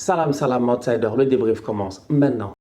Salam, salam, outsider. Le débrief commence maintenant.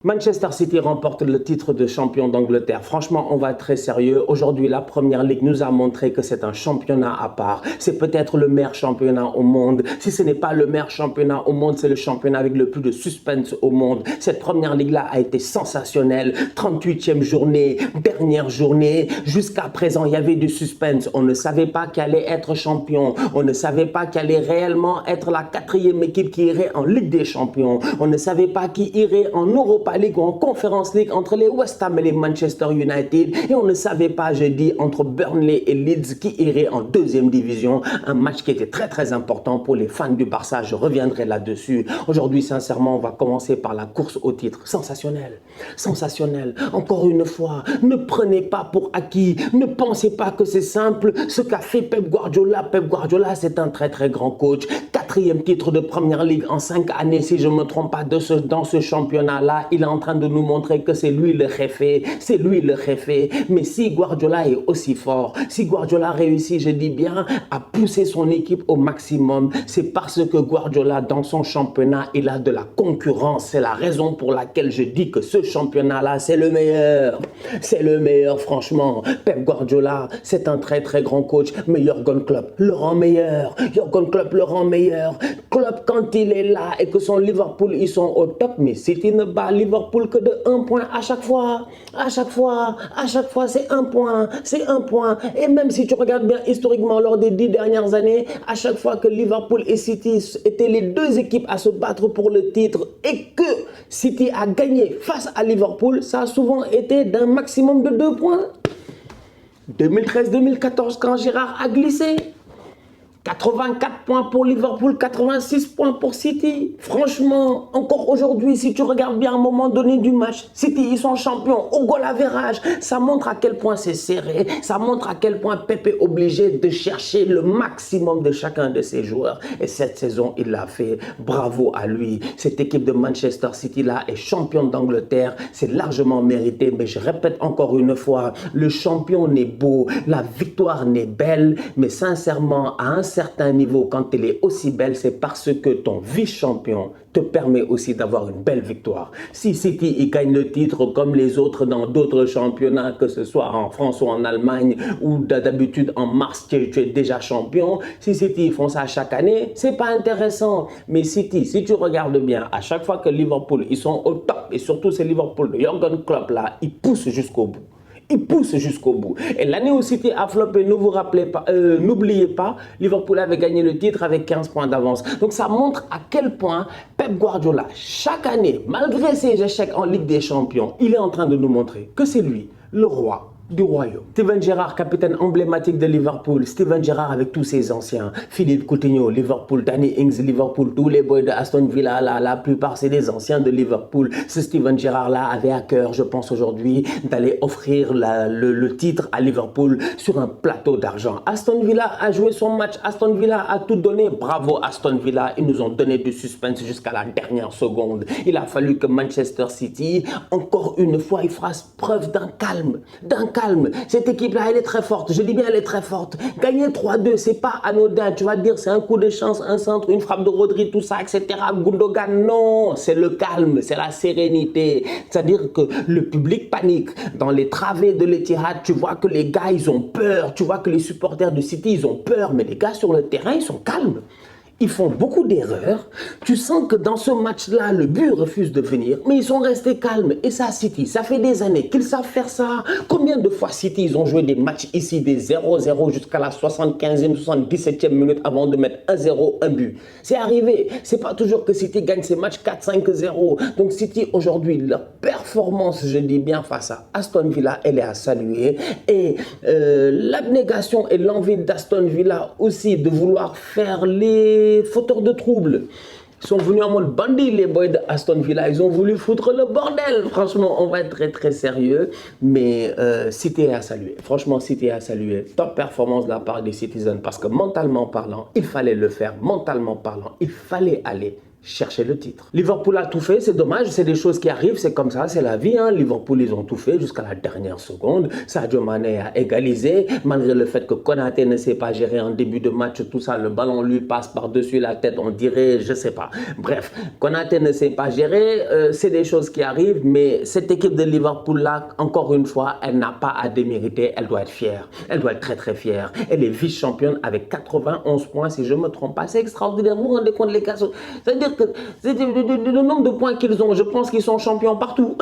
Manchester City remporte le titre de champion d'Angleterre. Franchement, on va être très sérieux. Aujourd'hui, la Première Ligue nous a montré que c'est un championnat à part. C'est peut-être le meilleur championnat au monde. Si ce n'est pas le meilleur championnat au monde, c'est le championnat avec le plus de suspense au monde. Cette Première Ligue-là a été sensationnelle. 38e journée, dernière journée. Jusqu'à présent, il y avait du suspense. On ne savait pas qui allait être champion. On ne savait pas qui allait réellement être la 4e équipe qui irait en Ligue des Champions. On ne savait pas qui irait en Europa League ou en Conference League entre les West Ham et les Manchester United, et on ne savait pas, je dis, entre Burnley et Leeds qui irait en 2e division, un match qui était très important pour les fans du Barça. Je reviendrai là-dessus. Aujourd'hui, sincèrement, on va commencer par la course au titre. Sensationnel, sensationnel. Encore une fois, ne prenez pas pour acquis, ne pensez pas que c'est simple ce qu'a fait Pep Guardiola. Pep Guardiola, c'est un très grand coach. 4e titre de Première Ligue en 5 années, si je ne me trompe pas, dans ce championnat-là. Il est en train de nous montrer que c'est lui le réfé, c'est lui le réfé. Mais si Guardiola est aussi fort, si Guardiola réussit, je dis bien, à pousser son équipe au maximum, c'est parce que Guardiola, dans son championnat, il a de la concurrence. C'est la raison pour laquelle je dis que ce championnat-là, c'est le meilleur. C'est le meilleur, franchement. Pep Guardiola, c'est un très grand coach. Mais Jürgen Klopp le rend meilleur. Jürgen Klopp le rend meilleur. Klopp, quand il est là et que son Liverpool, ils sont au top, mais City ne bat Liverpool que de 1 point à chaque fois. À chaque fois, c'est 1 point. C'est 1 point. Et même si tu regardes bien historiquement lors des 10 dernières années, à chaque fois que Liverpool et City étaient les deux équipes à se battre pour le titre et que City a gagné face à Liverpool, ça a souvent été d'un maximum de 2 points. 2013-2014, quand Gérard a glissé. 84 points pour Liverpool, 86 points pour City. Franchement, encore aujourd'hui, si tu regardes bien à un moment donné du match, City, ils sont champions au goal average. Ça montre à quel point c'est serré. Ça montre à quel point Pep est obligé de chercher le maximum de chacun de ses joueurs. Et cette saison, il l'a fait. Bravo à lui. Cette équipe de Manchester City-là est championne d'Angleterre. C'est largement mérité. Mais je répète encore une fois, le champion n'est beau, la victoire n'est belle. Mais sincèrement, à un certain niveau, quand elle est aussi belle, c'est parce que ton vice-champion te permet aussi d'avoir une belle victoire. Si City il gagne le titre comme les autres dans d'autres championnats, que ce soit en France ou en Allemagne, ou d'habitude en mars tu es déjà champion, si City ils font ça chaque année, c'est pas intéressant. Mais City, si tu regardes bien, à chaque fois que Liverpool ils sont au top, et surtout c'est Liverpool de Jürgen Klopp là, ils poussent jusqu'au bout. Il pousse jusqu'au bout. Et l'année où City a floppé, n'oubliez pas, Liverpool avait gagné le titre avec 15 points d'avance. Donc ça montre à quel point Pep Guardiola, chaque année, malgré ses échecs en Ligue des Champions, il est en train de nous montrer que c'est lui, le roi du royaume. Steven Gerrard, capitaine emblématique de Liverpool. Steven Gerrard avec tous ses anciens. Philippe Coutinho, Liverpool. Danny Ings, Liverpool. Tous les boys de Aston Villa, là, la plupart, c'est des anciens de Liverpool. Ce Steven Gerrard-là avait à cœur, je pense aujourd'hui, d'aller offrir le titre à Liverpool sur un plateau d'argent. Aston Villa a joué son match. Aston Villa a tout donné. Bravo Aston Villa. Ils nous ont donné du suspense jusqu'à la dernière seconde. Il a fallu que Manchester City, encore une fois, il fasse preuve d'un calme. Cette équipe-là, elle est très forte. Je dis bien, elle est très forte. Gagner 3-2, c'est pas anodin. Tu vas te dire, c'est un coup de chance, un centre, une frappe de Rodri, tout ça, etc. Gundogan, non. C'est le calme, c'est la sérénité. C'est-à-dire que le public panique. Dans les travées de l'Etihad, tu vois que les gars, ils ont peur. Tu vois que les supporters de City, ils ont peur. Mais les gars sur le terrain, ils sont calmes. Ils font beaucoup d'erreurs. Tu sens que dans ce match-là, le but refuse de venir, mais ils sont restés calmes. Et ça, City, ça fait des années qu'ils savent faire ça. Combien de fois City, ils ont joué des matchs ici, des 0-0 jusqu'à la 75e, 77e minute avant de mettre 1-0, un but. C'est arrivé. C'est pas toujours que City gagne ses matchs 4-5-0. Donc City, aujourd'hui, leur performance, je dis bien, face à Aston Villa, elle est à saluer. Et l'abnégation et l'envie d'Aston Villa aussi de vouloir faire les fauteurs de troubles. Ils sont venus en mode bandit, les boys de Aston Villa. Ils ont voulu foutre le bordel. Franchement, on va être très sérieux. Mais City est à saluer. Franchement, City est à saluer. Top performance de la part des Citizens. Parce que mentalement parlant, il fallait le faire. Mentalement parlant, il fallait aller chercher le titre. Liverpool a tout fait, c'est dommage, c'est des choses qui arrivent, c'est comme ça, c'est la vie. Hein. Liverpool, ils ont tout fait jusqu'à la dernière seconde. Sadio Mané a égalisé, malgré le fait que Konaté ne sait pas gérer en début de match, tout ça, le ballon lui passe par-dessus la tête, on dirait, je sais pas. Bref, Konaté ne sait pas gérer, c'est des choses qui arrivent, mais cette équipe de Liverpool-là, encore une fois, elle n'a pas à démériter, elle doit être fière. Elle doit être très très fière. Elle est vice-championne avec 91 points, si je ne me trompe pas. C'est extraordinaire, vous vous rendez compte les gars, c'est-à-dire que le nombre de points qu'ils ont, je pense qu'ils sont champions partout.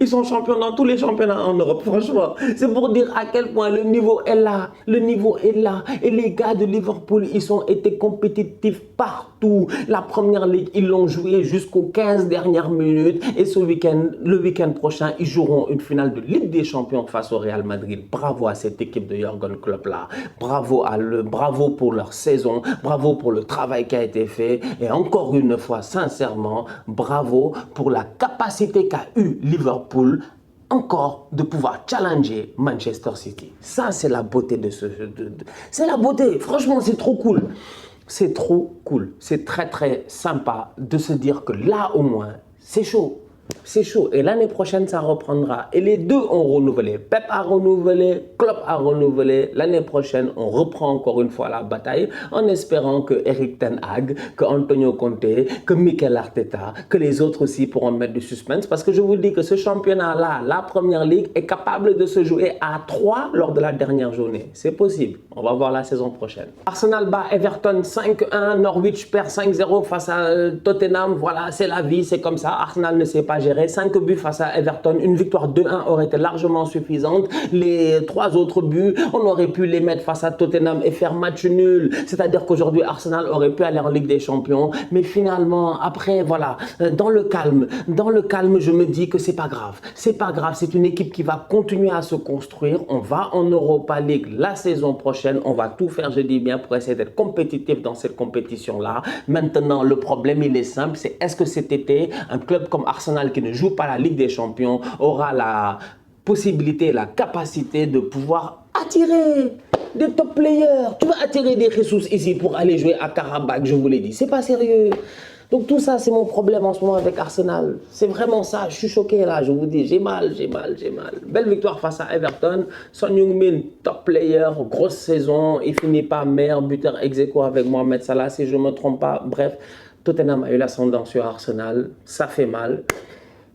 Ils sont champions dans tous les championnats en Europe, franchement. C'est pour dire à quel point le niveau est là. Le niveau est là. Et les gars de Liverpool, ils ont été compétitifs partout. La première ligue, ils l'ont joué jusqu'aux 15 dernières minutes. Et ce week-end, le week-end prochain, ils joueront une finale de Ligue des Champions face au Real Madrid. Bravo à cette équipe de Jürgen Klopp là. Bravo pour leur saison. Bravo pour le travail qui a été fait. Et encore une fois, sincèrement, bravo pour la capacité qu'a eu Liverpool encore de pouvoir challenger Manchester City. Ça, c'est la beauté de ce jeu. C'est la beauté. Franchement, c'est trop cool. C'est trop cool. C'est très, très sympa de se dire que là, au moins, c'est chaud. C'est chaud. Et l'année prochaine, ça reprendra. Et les deux ont renouvelé. Pep a renouvelé, Klopp a renouvelé. L'année prochaine, on reprend encore une fois la bataille en espérant que Eric Ten Hag, que Antonio Conte, que Mikel Arteta, que les autres aussi pourront mettre du suspense. Parce que je vous dis que ce championnat-là, la Première Ligue, est capable de se jouer à 3 lors de la dernière journée. C'est possible. On va voir la saison prochaine. Arsenal bat Everton 5-1. Norwich perd 5-0 face à Tottenham. Voilà, c'est la vie, c'est comme ça. Arsenal ne sait pas gérer. 5 buts face à Everton. Une victoire 2-1 aurait été largement suffisante. Les 3 autres buts, on aurait pu les mettre face à Tottenham et faire match nul. C'est-à-dire qu'aujourd'hui, Arsenal aurait pu aller en Ligue des Champions. Mais finalement, après, voilà, dans le calme, je me dis que c'est pas grave. C'est pas grave. C'est une équipe qui va continuer à se construire. On va en Europa League la saison prochaine. On va tout faire, je dis bien, pour essayer d'être compétitif dans cette compétition-là. Maintenant, le problème, il est simple. C'est est-ce que cet été, un club comme Arsenal qui ne joue pas la Ligue des Champions aura la possibilité, la capacité de pouvoir attirer des top players. Tu vas attirer des ressources ici pour aller jouer à Karabakh, je vous l'ai dit. C'est pas sérieux. Donc tout ça, c'est mon problème en ce moment avec Arsenal. C'est vraiment ça. Je suis choqué là, je vous dis. J'ai mal. Belle victoire face à Everton. Son Heung-min, top player, grosse saison. Il finit pas meilleur buteur ex aequo avec Mohamed Salah, si je ne me trompe pas. Bref, Tottenham a eu l'ascendant sur Arsenal. Ça fait mal.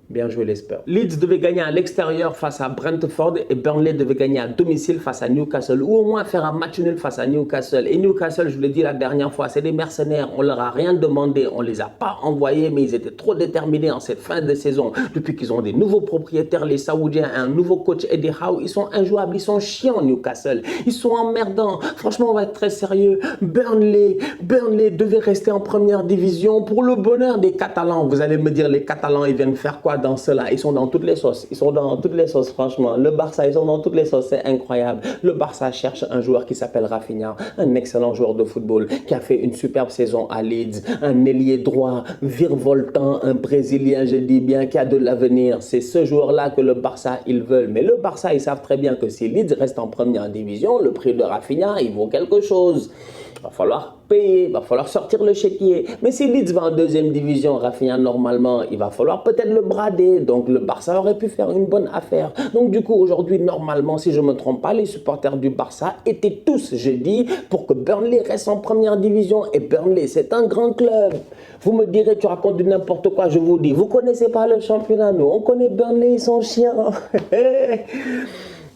Bien joué les Spurs. Leeds devait gagner à l'extérieur face à Brentford et Burnley devait gagner à domicile face à Newcastle ou au moins faire un match nul face à Newcastle. Et Newcastle, je vous l'ai dit la dernière fois, c'est des mercenaires. On leur a rien demandé, on les a pas envoyés, mais ils étaient trop déterminés en cette fin de saison. Depuis qu'ils ont des nouveaux propriétaires, les Saoudiens, un nouveau coach Eddie Howe, ils sont injouables, ils sont chiants Newcastle. Ils sont emmerdants. Franchement, on va être très sérieux. Burnley devait rester en première division pour le bonheur des Catalans. Vous allez me dire, les Catalans, ils viennent faire quoi dans cela? Ils sont dans toutes les sauces. Ils sont dans toutes les sauces, franchement. Le Barça, ils sont dans toutes les sauces. C'est incroyable. Le Barça cherche un joueur qui s'appelle Rafinha, un excellent joueur de football qui a fait une superbe saison à Leeds, un ailier droit virevoltant, un Brésilien, je dis bien, qui a de l'avenir. C'est ce joueur-là que le Barça, ils veulent. Mais le Barça, ils savent très bien que si Leeds reste en première division, le prix de Rafinha, il vaut quelque chose. Il va falloir payer, il va falloir sortir le chéquier. Mais si Leeds va en deuxième division, Rafinha, normalement, il va falloir peut-être le brader. Donc, le Barça aurait pu faire une bonne affaire. Donc, du coup, aujourd'hui, normalement, si je ne me trompe pas, les supporters du Barça étaient tous, je dis, pour que Burnley reste en première division. Et Burnley, c'est un grand club. Vous me direz, tu racontes du n'importe quoi, je vous dis. Vous ne connaissez pas le championnat, nous. On connaît Burnley, ils sont chiants.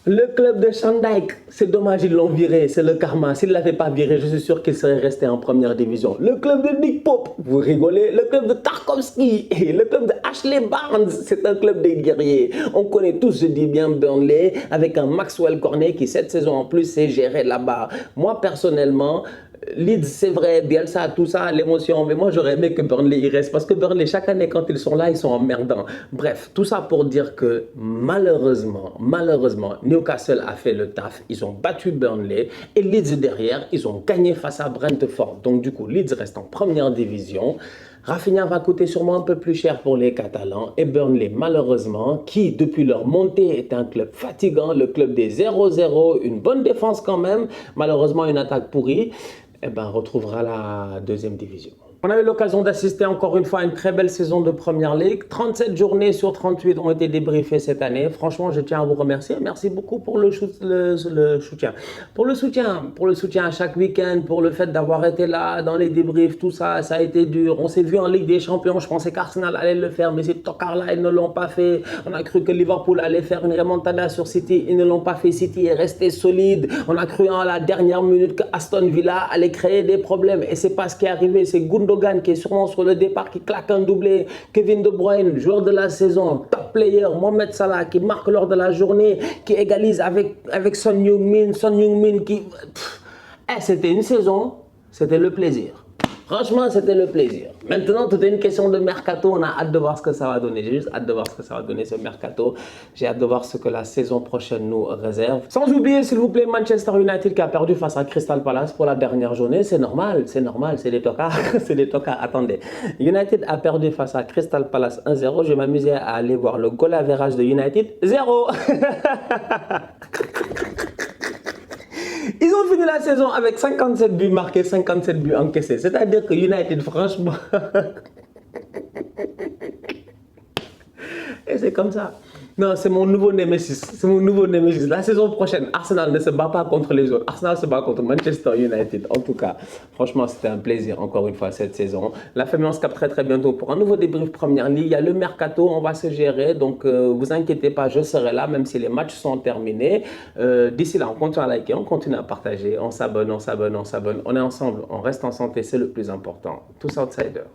Le club de Shandike, c'est dommage, ils l'ont viré, c'est le karma. S'ils ne l'avaient pas viré, je suis sûr qu'il serait resté en première division. Le club de Nick Pope, vous rigolez. Le club de Tarkovsky, et le club de Ashley Barnes, c'est un club des guerriers. On connaît tous, je dis bien, Burnley, avec un Maxwell Cornet qui, cette saison en plus, s'est géré là-bas. Moi, personnellement, Leeds, c'est vrai, Bielsa, tout ça, l'émotion, mais moi j'aurais aimé que Burnley y reste parce que Burnley, chaque année quand ils sont là, ils sont emmerdants. Bref, tout ça pour dire que malheureusement, Newcastle a fait le taf, ils ont battu Burnley et Leeds derrière, ils ont gagné face à Brentford. Donc du coup, Leeds reste en première division. Rafinha va coûter sûrement un peu plus cher pour les Catalans et Burnley, malheureusement, qui depuis leur montée est un club fatigant, le club des 0-0, une bonne défense quand même, malheureusement une attaque pourrie, eh ben, retrouvera la deuxième division. On a eu l'occasion d'assister encore une fois à une très belle saison de Première Ligue. 37 journées sur 38 ont été débriefées cette année. Franchement, je tiens à vous remercier. Merci beaucoup pour le soutien. Pour le soutien à chaque week-end, pour le fait d'avoir été là dans les débriefs, tout ça, ça a été dur. On s'est vu en Ligue des Champions. Je pensais qu'Arsenal allait le faire, mais ces tocards-là, ils ne l'ont pas fait. On a cru que Liverpool allait faire une remontada sur City. Ils ne l'ont pas fait. City est resté solide. On a cru en la dernière minute que Aston Villa allait créer des problèmes. Et c'est pas ce qui est arrivé. C'est Gundogan qui est sûrement sur le départ, qui claque un doublé. Kevin De Bruyne, joueur de la saison, top player. Mohamed Salah qui marque lors de la journée, qui égalise avec Son Heung-min. Son Heung-min qui... c'était une saison, c'était le plaisir. Franchement, c'était le plaisir. Maintenant, tout est une question de mercato. On a hâte de voir ce que ça va donner. J'ai juste hâte de voir ce que ça va donner, ce mercato. J'ai hâte de voir ce que la saison prochaine nous réserve. Sans oublier, s'il vous plaît, Manchester United qui a perdu face à Crystal Palace pour la dernière journée. C'est normal, c'est normal. C'est des tocards. C'est des tocards. Attendez. United a perdu face à Crystal Palace 1-0. Je vais m'amuser à aller voir le goal average de United. 0. Ils ont fini la saison avec 57 buts marqués, 57 buts encaissés. C'est-à-dire que United, franchement... Et c'est comme ça. Non, c'est mon nouveau Nemesis. C'est mon nouveau Nemesis. La saison prochaine, Arsenal ne se bat pas contre les autres. Arsenal se bat contre Manchester United. En tout cas, franchement, c'était un plaisir, encore une fois, cette saison. La famille, on se capte très très bientôt pour un nouveau débrief Première Ligue. Il y a le mercato, on va se gérer. Donc, vous inquiétez pas, je serai là, même si les matchs sont terminés. D'ici là, on continue à liker, on continue à partager. On s'abonne, on s'abonne, on s'abonne. On est ensemble, on reste en santé, c'est le plus important. Tous outsiders.